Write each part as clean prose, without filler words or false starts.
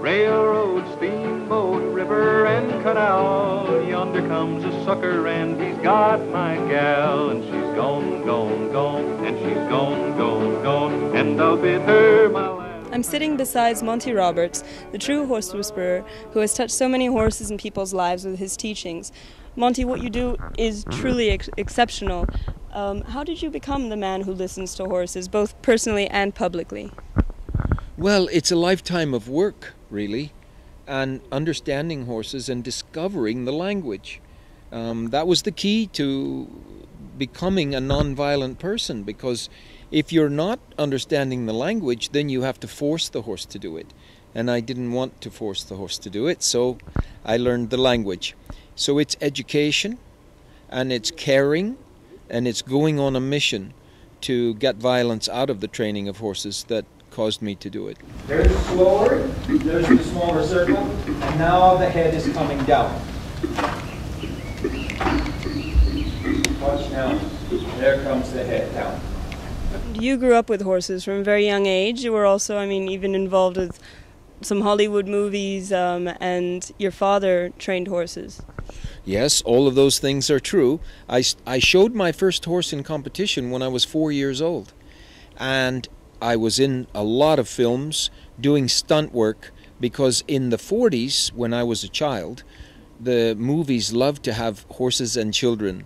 Railroad, steamboat, river, and canal. Yonder comes a sucker, and he's got my gal. And she's gone, gone, gone, and she's gone, gone, gone, and I'll bid her my last. I'm sitting beside Monty Roberts, the true horse whisperer, who has touched so many horses and people's lives with his teachings. Monty, what you do is truly exceptional. How did you become the man who listens to horses, both personally and publicly? Well, it's a lifetime of work, really, and understanding horses and discovering the language. That was the key to becoming a non-violent person, because if you're not understanding the language, then you have to force the horse to do it. And I didn't want to force the horse to do it, so I learned the language. So it's education, and it's caring, and it's going on a mission to get violence out of the training of horses that caused me to do it. There's the slower, there's the smaller circle, and now the head is coming down. Watch now, there comes the head down. You grew up with horses from a very young age. You were also, even involved with some Hollywood movies, and your father trained horses. Yes, all of those things are true. I showed my first horse in competition when I was 4 years old. And I was in a lot of films doing stunt work, because in the 40s, when I was a child, the movies loved to have horses and children.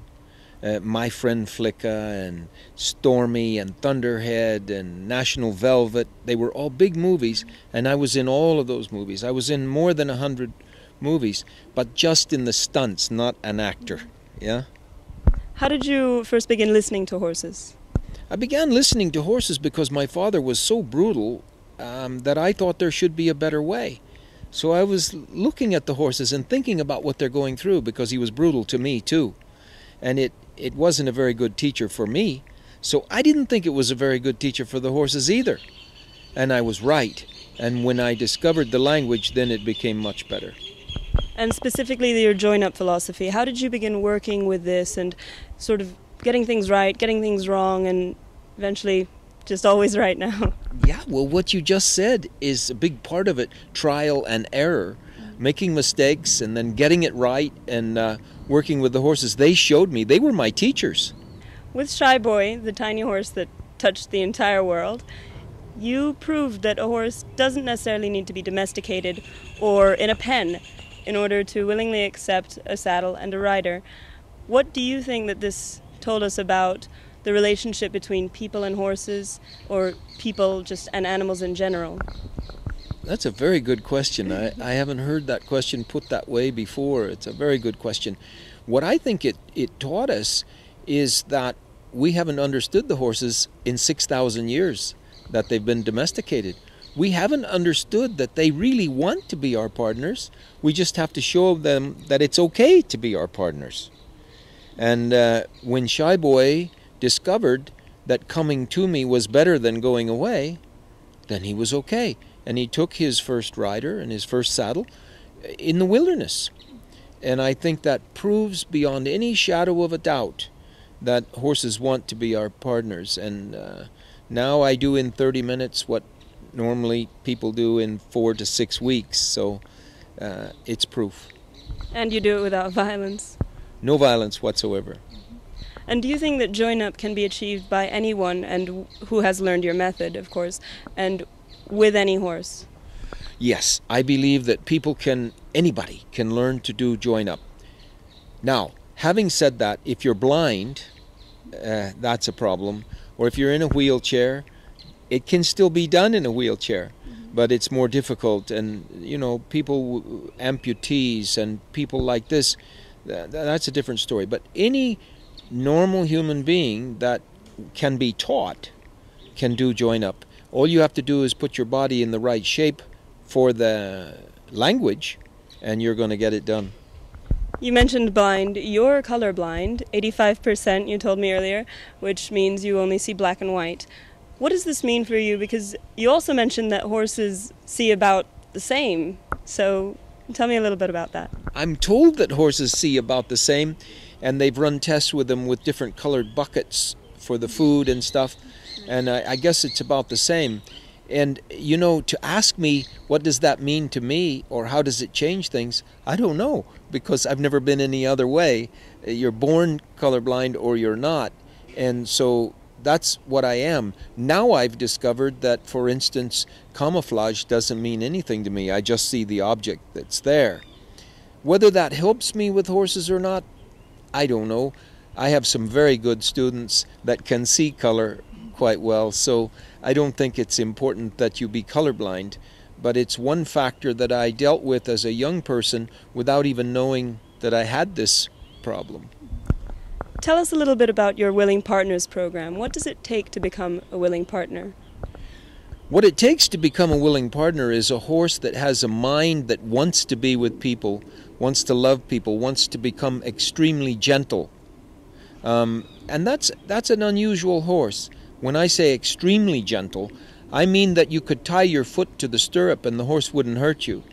My Friend Flicka and Stormy and Thunderhead and National Velvet, they were all big movies, and I was in all of those movies. I was in more than 100 movies, but just in the stunts, not an actor. Yeah. How did you first begin listening to horses? I began listening to horses because my father was so brutal that I thought there should be a better way. So I was looking at the horses and thinking about what they're going through, because he was brutal to me too. And it wasn't a very good teacher for me, so I didn't think it was a very good teacher for the horses either. And I was right. And when I discovered the language, then it became much better. And specifically your join-up philosophy, how did you begin working with this and sort of getting things right, getting things wrong, and eventually just always right now? Yeah, well, what you just said is a big part of it. Trial and error, making mistakes and then getting it right, and working with the horses. They showed me. They were my teachers. With Shy Boy, the tiny horse that touched the entire world, you proved that a horse doesn't necessarily need to be domesticated or in a pen in order to willingly accept a saddle and a rider. What do you think that this told us about the relationship between people and horses, or people just and animals in general? That's a very good question. I haven't heard that question put that way before. It's a very good question. What I think it taught us is that we haven't understood the horses in 6,000 years that they've been domesticated. We haven't understood that they really want to be our partners. We just have to show them that it's okay to be our partners. And when Shy Boy discovered that coming to me was better than going away, then he was okay. And he took his first rider and his first saddle in the wilderness. And I think that proves beyond any shadow of a doubt that horses want to be our partners. And now I do in 30 minutes what normally people do in 4 to 6 weeks. So it's proof. And you do it without violence? No violence whatsoever. And do you think that join-up can be achieved by anyone, and who has learned your method, of course, and with any horse? Yes, I believe that anybody can learn to do join-up. Now, having said that, if you're blind, that's a problem. Or if you're in a wheelchair, it can still be done in a wheelchair, but it's more difficult. And, people, amputees and people like this, that's a different story. But any normal human being that can be taught can do join-up. All you have to do is put your body in the right shape for the language, and you're going to get it done. You mentioned blind. You're colorblind, 85% you told me earlier, which means you only see black and white. What does this mean for you? Because you also mentioned that horses see about the same. So tell me a little bit about that. I'm told that horses see about the same, and they've run tests with them with different colored buckets for the food and stuff, and I guess it's about the same. And, you know, to ask me what does that mean to me or how does it change things, I don't know, because I've never been any other way. You're born colorblind or you're not. And so that's what I am. Now I've discovered that, for instance, camouflage doesn't mean anything to me. I just see the object that's there. Whether that helps me with horses or not, I don't know. I have some very good students that can see color quite well, so I don't think it's important that you be colorblind, but it's one factor that I dealt with as a young person without even knowing that I had this problem. Tell us a little bit about your Willing Partners program. What does it take to become a willing partner? What it takes to become a willing partner is a horse that has a mind that wants to be with people, wants to love people, wants to become extremely gentle. And that's an unusual horse. When I say extremely gentle, I mean that you could tie your foot to the stirrup and the horse wouldn't hurt you.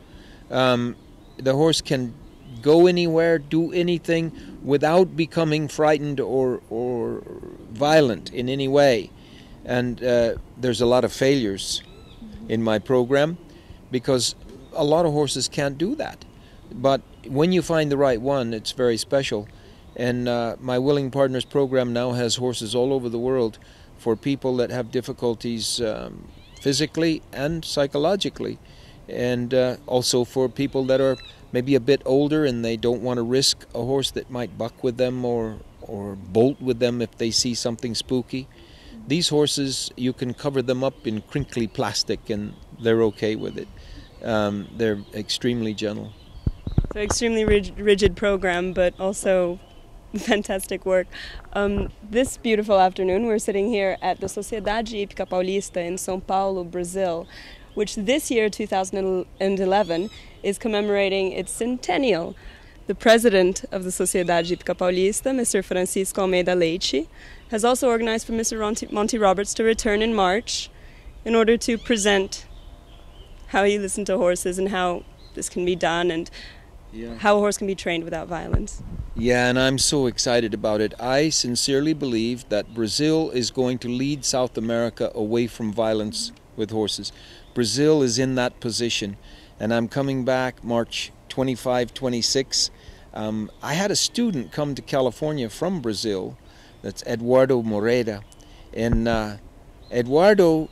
The horse can go anywhere, do anything without becoming frightened or violent in any way. And there's a lot of failures in my program because a lot of horses can't do that. But when you find the right one, it's very special. And my Willing Partners program now has horses all over the world for people that have difficulties physically and psychologically, and also for people that are maybe a bit older and they don't want to risk a horse that might buck with them or bolt with them if they see something spooky. These horses, you can cover them up in crinkly plastic and they're okay with it. They're extremely gentle. So extremely rigid program, but also fantastic work. This beautiful afternoon, we're sitting here at the Sociedade Hípica Paulista in São Paulo, Brazil, which this year, 2011, is commemorating its centennial. The president of the Sociedade Hípica Paulista, Mr. Francisco Almeida Leite, has also organized for Mr. Monty Roberts to return in March in order to present how he listened to horses and how this can be done and how a horse can be trained without violence. Yeah, and I'm so excited about it. I sincerely believe that Brazil is going to lead South America away from violence with horses. Brazil is in that position, and I'm coming back March 25, 26. I had a student come to California from Brazil, that's Eduardo Moreira, and Eduardo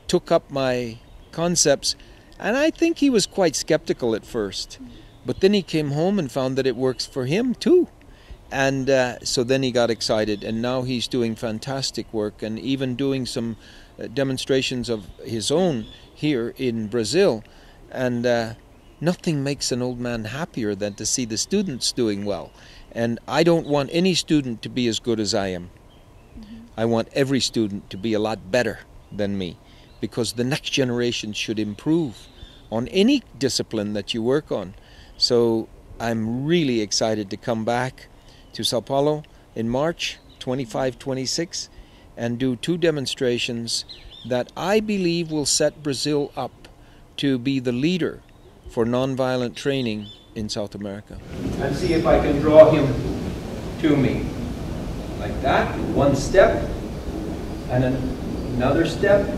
took up my concepts, and I think he was quite skeptical at first. But then he came home and found that it works for him too. And so then he got excited, and now he's doing fantastic work and even doing some demonstrations of his own here in Brazil. And nothing makes an old man happier than to see the students doing well. And I don't want any student to be as good as I am. I want every student to be a lot better than me, because the next generation should improve on any discipline that you work on. So I'm really excited to come back to São Paulo in March 25-26 and do 2 demonstrations that I believe will set Brazil up to be the leader for nonviolent training in South America. And see if I can draw him to me. Like that, 1 step, and another step,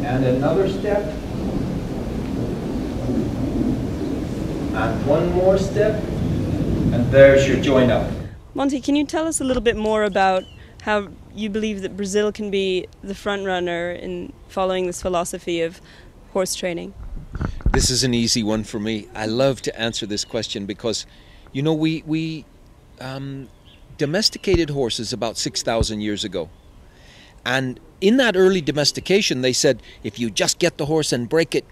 and another step, and 1 more step, and there's your join up. Monty, can you tell us a little bit more about how you believe that Brazil can be the front runner in following this philosophy of horse training? This is an easy one for me. I love to answer this question because, you know, we domesticated horses about 6,000 years ago. And in that early domestication, they said, if you just get the horse and break it,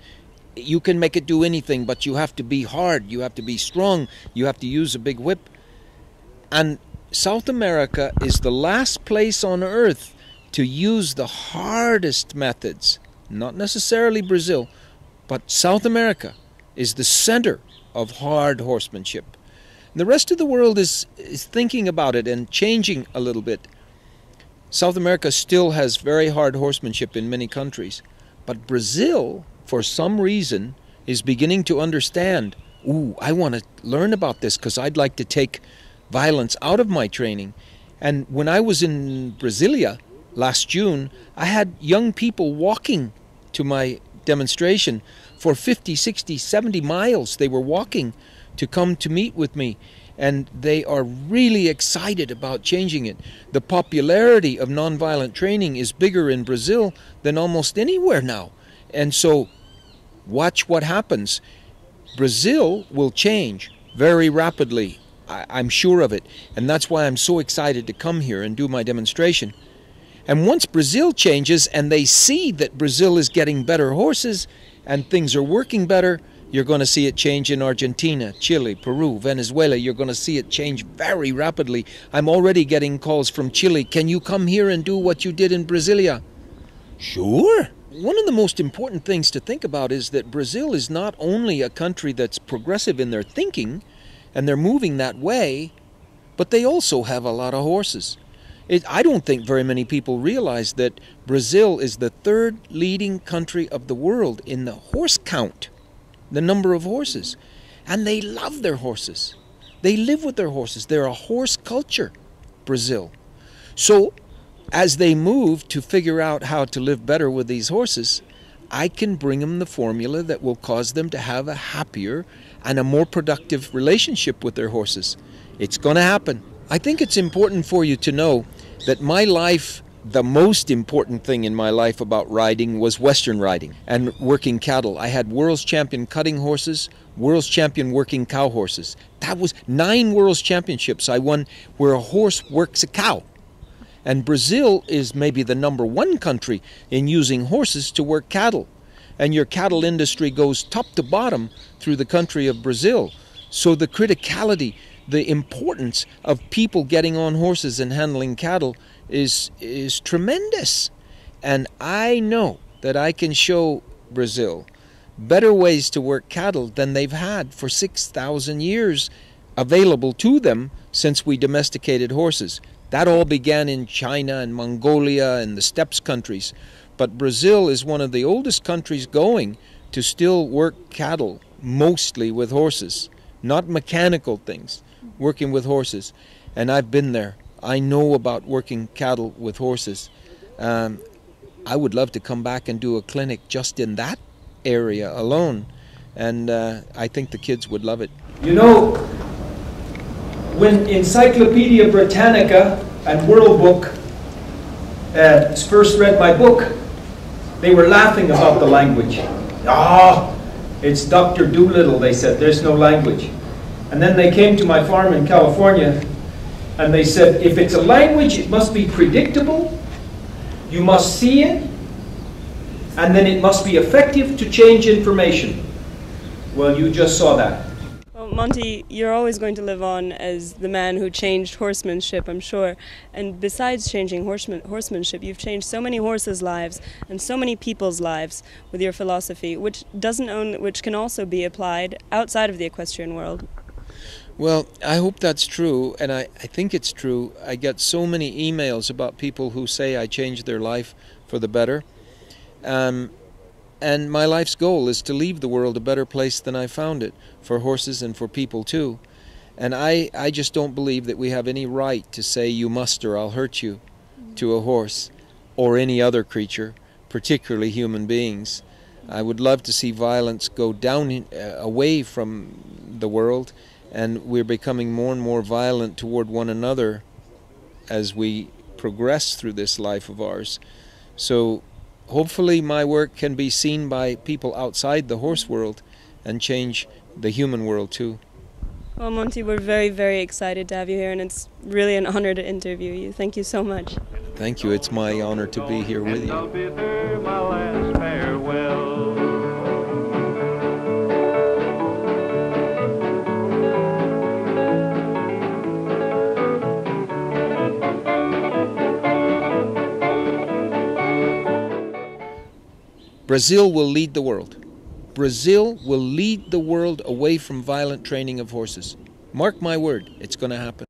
you can make it do anything, but you have to be hard, you have to be strong, you have to use a big whip. And South America is the last place on earth to use the hardest methods. Not necessarily Brazil, but South America is the center of hard horsemanship. And the rest of the world is thinking about it and changing a little bit. South America still has very hard horsemanship in many countries, but Brazil, for some reason, is beginning to understand, ooh, I want to learn about this because I'd like to take violence out of my training. And when I was in Brasilia last June, I had young people walking to my demonstration for 50, 60, 70 miles. They were walking to come to meet with me, and they are really excited about changing it. The popularity of nonviolent training is bigger in Brazil than almost anywhere now. And so watch what happens. Brazil will change very rapidly. I'm sure of it. And that's why I'm so excited to come here and do my demonstration. And once Brazil changes and they see that Brazil is getting better horses and things are working better, you're going to see it change in Argentina, Chile, Peru, Venezuela. You're going to see it change very rapidly. I'm already getting calls from Chile. Can you come here and do what you did in Brasilia? Sure. One of the most important things to think about is that Brazil is not only a country that's progressive in their thinking, and they're moving that way, but they also have a lot of horses. I don't think very many people realize that Brazil is the third leading country of the world in the horse count, the number of horses. And they love their horses. They live with their horses. They're a horse culture, Brazil. So as they move to figure out how to live better with these horses, I can bring them the formula that will cause them to have a happier and a more productive relationship with their horses. It's going to happen. I think it's important for you to know that my life, the most important thing in my life about riding was Western riding and working cattle. I had world's champion cutting horses, world's champion working cow horses. That was 9 world's championships I won where a horse works a cow. And Brazil is maybe the #1 country in using horses to work cattle. And your cattle industry goes top to bottom through the country of Brazil. So the criticality, the importance of people getting on horses and handling cattle is tremendous. And I know that I can show Brazil better ways to work cattle than they've had for 6,000 years available to them since we domesticated horses. That all began in China and Mongolia and the steppes countries. But Brazil is one of the oldest countries going to still work cattle, mostly with horses, not mechanical things, working with horses. And I've been there. I know about working cattle with horses. I would love to come back and do a clinic just in that area alone. And I think the kids would love it. You know, when Encyclopedia Britannica and World Book first read my book, they were laughing about the language. Ah, it's Dr. Doolittle, they said, there's no language. And then they came to my farm in California and they said, if it's a language, it must be predictable, you must see it, and then it must be effective to change information. Well, you just saw that. Well, Monty, you're always going to live on as the man who changed horsemanship, I'm sure. And besides changing horsemanship, you've changed so many horses' lives and so many people's lives with your philosophy, which can also be applied outside of the equestrian world. Well, I hope that's true, and I think it's true. I get so many emails about people who say I changed their life for the better. And my life's goal is to leave the world a better place than I found it, for horses and for people too. And I just don't believe that we have any right to say you must or I'll hurt you to a horse or any other creature, particularly human beings. I would love to see violence go down away from the world, and we're becoming more and more violent toward one another as we progress through this life of ours. So hopefully my work can be seen by people outside the horse world and change the human world too. Well, Monty, we're very, very excited to have you here, and it's really an honor to interview you. Thank you so much. Thank you. It's my honor to be here with you. I'll bid her my last farewell. Brazil will lead the world. Brazil will lead the world away from violent training of horses. Mark my word, it's going to happen.